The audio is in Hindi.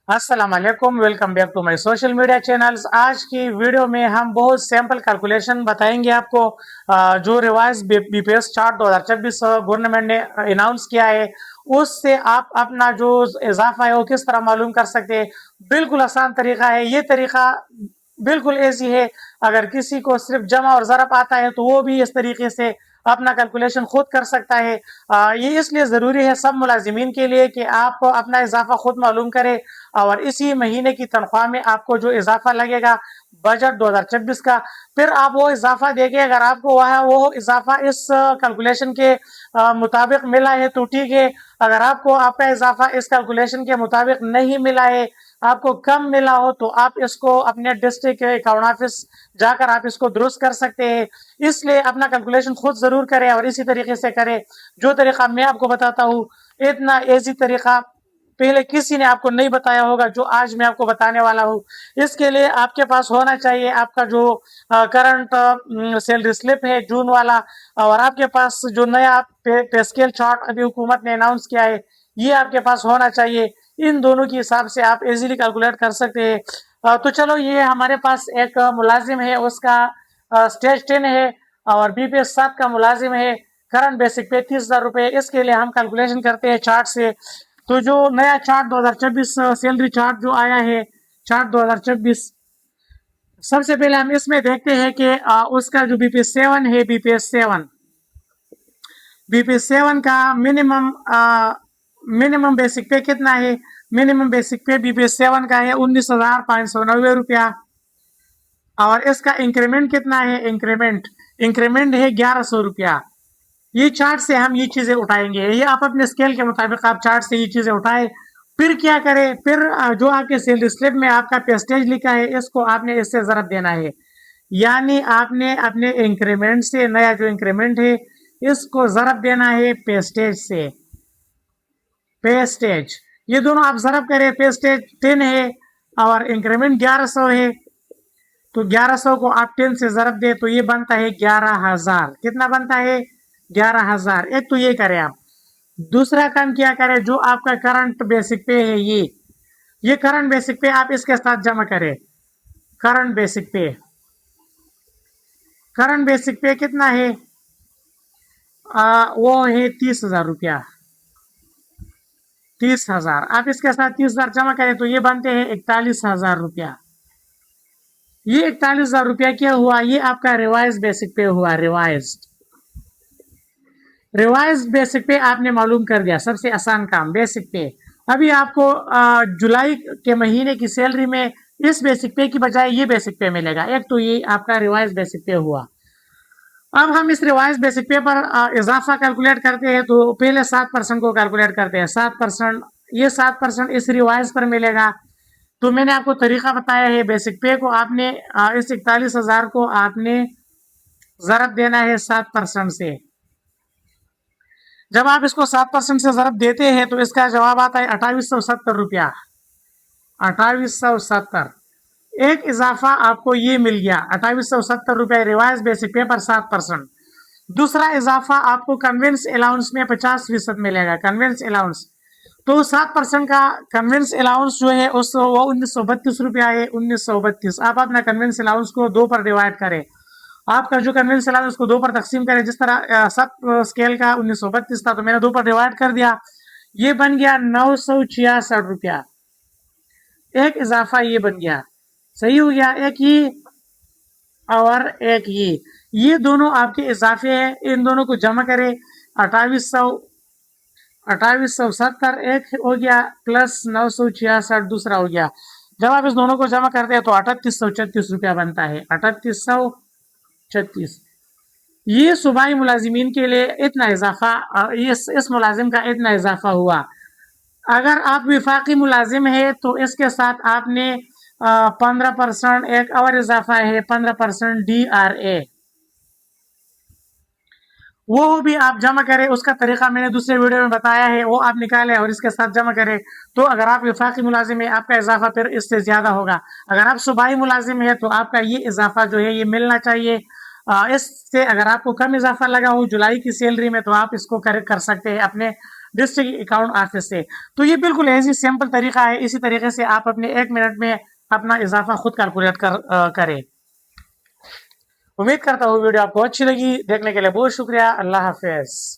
अस्सलाम वालेकुम, welcome back to my social media channels. आज की वीडियो में हम बहुत सिंपल कैलकुलेशन बताएंगे आपको। जो रिवाइज बीपीएस चार्ट 2026 गवर्नमेंट ने अनाउंस किया है, उससे आप अपना जो इजाफा है वो किस तरह मालूम कर सकते हैं। बिल्कुल आसान तरीका है ये तरीका, बिल्कुल ऐसी है। अगर किसी को सिर्फ जमा और ज़रब आता है तो वो भी इस तरीके से अपना कैलकुलेशन खुद कर सकता है। ये इसलिए ज़रूरी है सब मुलाजिमीन के लिए कि आप अपना इजाफा खुद मालूम करें और इसी महीने की तनख्वाह में आपको जो इजाफा लगेगा बजट 2026 का, फिर आप वो इजाफा देंगे। अगर आपको वह वो इजाफा इस कैलकुलेशन के मुताबिक मिला है तो ठीक है। अगर आपको आपका इजाफा इस कैलकुलेशन के मुताबिक नहीं मिला है, आपको कम मिला हो, तो आप इसको अपने डिस्ट्रिक्ट अकाउंट ऑफिस जाकर आप इसको दुरुस्त कर सकते हैं। इसलिए अपना कैलकुलेशन खुद जरूर करें और इसी तरीके से करें जो तरीका मैं आपको बताता हूँ। इतना ईजी तरीका पहले किसी ने आपको नहीं बताया होगा जो आज मैं आपको बताने वाला हूँ। इसके लिए आपके पास होना चाहिए आपका जो करंट सैलरी स्लिप है जून वाला, और आपके पास जो नया पे स्केल चार्ट अभी हुकूमत ने अनाउंस किया है ये आपके पास होना चाहिए। इन दोनों के हिसाब से आप इजीली कैलकुलेट कर सकते हैं। तो चलो, ये हमारे पास एक मुलाजिम है, उसका स्टेज 10 है और बीपीएस 7 का मुलाजिम है। करंट बेसिक पे 30,000 रुपये। इसके लिए हम कैलकुलेशन करते हैं चार्ट से। तो जो नया चार्ट 2026 सैलरी चार्ट जो आया है, चार्ट 2026, सबसे पहले हम इसमें देखते हैं कि उसका जो बीपीएस 7 है, बीपीएस 7 का मिनिमम बेसिक पे कितना है। मिनिमम बेसिक पे बीपीएस 7 का है 19,590 रुपया। और इसका इंक्रीमेंट कितना है। इंक्रीमेंट है 1100 रुपया। ये चार्ट से हम ये चीजें उठाएंगे। ये आप अपने स्केल के मुताबिक आप चार्ट से ये चीजें उठाए। फिर क्या करें, फिर जो आपके सैलरी स्लिप में आपका पेस्टेज लिखा है इसको आपने इससे ज़रब देना है। यानी आपने अपने इंक्रीमेंट से, नया जो इंक्रीमेंट है इसको ज़रब देना है पेस्टेज से। पेस्टेज ये दोनों आप ज़रब करें। पेस्टेज 10 है और इंक्रीमेंट 1100 है, तो 1100 को आप 10 से ज़रब दे तो ये बनता है 11,000। कितना बनता है? 11,000। एक तो ये करें आप। दूसरा काम क्या करें, जो आपका करंट बेसिक पे है ये करंट बेसिक पे आप इसके साथ जमा करें। करंट बेसिक पे कितना है? वो है 30,000 रुपया। 30,000 आप इसके साथ 30,000 जमा करें तो ये बनते हैं 41,000 रुपया। ये 41,000 रुपया क्या हुआ? ये आपका रिवाइज बेसिक पे हुआ। रिवाइज बेसिक पे आपने मालूम कर दिया। सबसे आसान काम बेसिक पे। अभी आपको जुलाई के महीने की सैलरी में इस बेसिक पे की बजाय ये बेसिक पे मिलेगा। एक तो ये आपका रिवाइज बेसिक पे हुआ। अब हम इस रिवाइज बेसिक पे पर इजाफा कैलकुलेट करते हैं तो पहले 7% को कैलकुलेट करते हैं। 7%, ये 7% इस रिवाइज पर मिलेगा। तो मैंने आपको तरीका बताया है। बेसिक पे को आपने इस 41,000 को आपने ज़रब देना है 7% से। जब आप इसको 7% से ज़रब देते हैं तो इसका जवाब आता है 2870 रुपया। 2870। एक इजाफा आपको ये मिल गया 2870 रुपया रिवाइज बेसिक पे पर 7%। दूसरा इजाफा आपको कन्वेंस अलाउंस में 50% मिलेगा। कन्वेंस अलाउंस तो 7% का कन्वेंस अलाउंस जो है उस वो 1932 रुपया है। 1932 आप अपना कन्वेंस अलाउंस को 2 पर डिवाइड करें। आपका जो कन्वेंस अलाउंस उसको 2 पर तकसीम करें। जिस तरह सब स्केल का 1932 था तो मैंने 2 पर डिवाइड कर दिया। ये बन गया 966 रुपया। एक इजाफा ये बन गया। सही हो गया। एक ये और एक ये दोनों आपके इजाफे हैं। इन दोनों को जमा करें। 2870 एक हो गया प्लस 966 दूसरा हो गया। जब आप इस दोनों को जमा करते हैं तो 3836 रुपया बनता है। 3836। ये सूबाई मुलाजिमीन के लिए इतना इजाफा, इस मुलाजिम का इतना इजाफा हुआ। अगर आप विफाकी मुलाजिम है तो इसके साथ आपने 15% एक और इजाफा है, 15% DRA, वो भी आप जमा करें। उसका तरीका मैंने दूसरे वीडियो में बताया है, वो आप निकालें और इसके साथ जमा करें। तो अगर आप विफाकी मुलाजिम है आपका इजाफा फिर इससे ज्यादा होगा। अगर आप सूबाई मुलाजिम है तो आपका ये इजाफा जो है ये मिलना चाहिए। इससे अगर आपको कम इजाफा लगा हो जुलाई की सैलरी में तो आप इसको कर सकते हैं अपने डिस्ट्रिक्ट अकाउंट ऑफिस से। तो ये बिल्कुल ऐसी सिंपल तरीका है, इसी तरीके से आप अपने 1 मिनट में अपना इजाफा खुद कैलकुलेट करें। उम्मीद करता हूँ वीडियो आपको अच्छी लगी। देखने के लिए बहुत शुक्रिया। अल्लाह हाफिज।